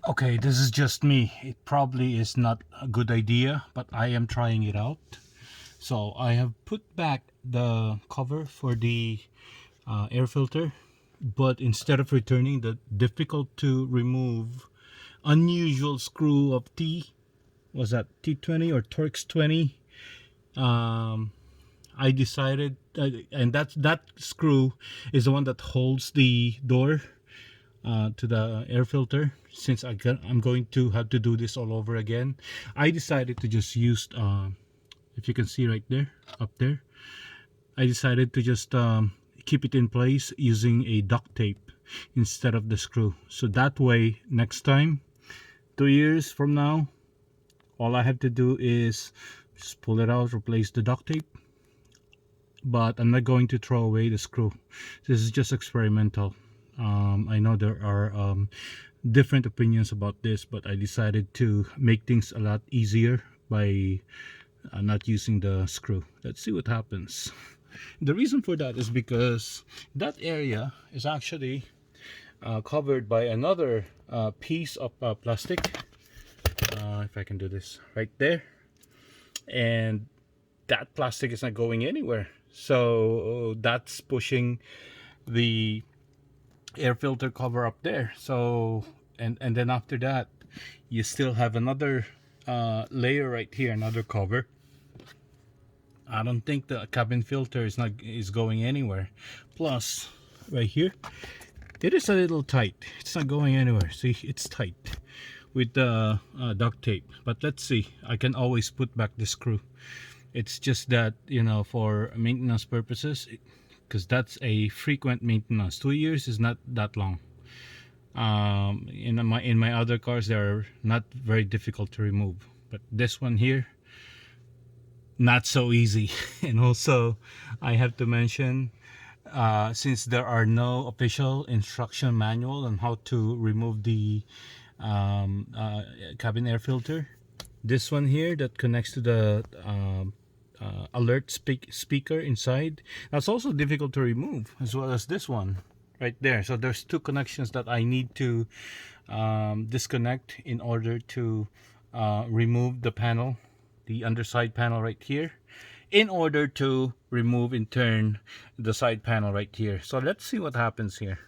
Okay, this is just me. It probably is not a good idea, but I am trying it out. So I have put back the cover for the air filter, but instead of returning the difficult to remove unusual screw of was that T20 or Torx 20, um, I decided, and that screw is the one that holds the door to the air filter. Since I'm going to have to do this all over again, I decided to just use, if you can see right there, up there, I decided to just keep it in place using a duct tape instead of the screw. So that way, next time, 2 years from now, all I have to do is just pull it out, replace the duct tape. But I'm not going to throw away the screw. This is just experimental. I know there are different opinions about this, but I decided to make things a lot easier by not using the screw. Let's see what happens. The reason for that is because that area is actually covered by another piece of plastic. If I can do this right there, and that plastic is not going anywhere, so that's pushing the air filter cover up there. So and then after that, you still have another layer right here, another cover. I don't think the cabin filter is going anywhere. Plus, right here, it is a little tight. It's not going anywhere. See, it's tight with the duct tape. But let's see. I can always put back the screw. It's just that, you know, for maintenance purposes, because that's a frequent maintenance. 2 years is not that long. In my other cars, they're not very difficult to remove, but this one here, not so easy. And also, I have to mention, since there are no official instruction manual on how to remove the cabin air filter, this one here that connects to the alert speaker inside, that's also difficult to remove, as well as this one right there. So there's two connections that I need to disconnect in order to remove the panel, the underside panel right here, in order to remove in turn the side panel right here. So let's see what happens here.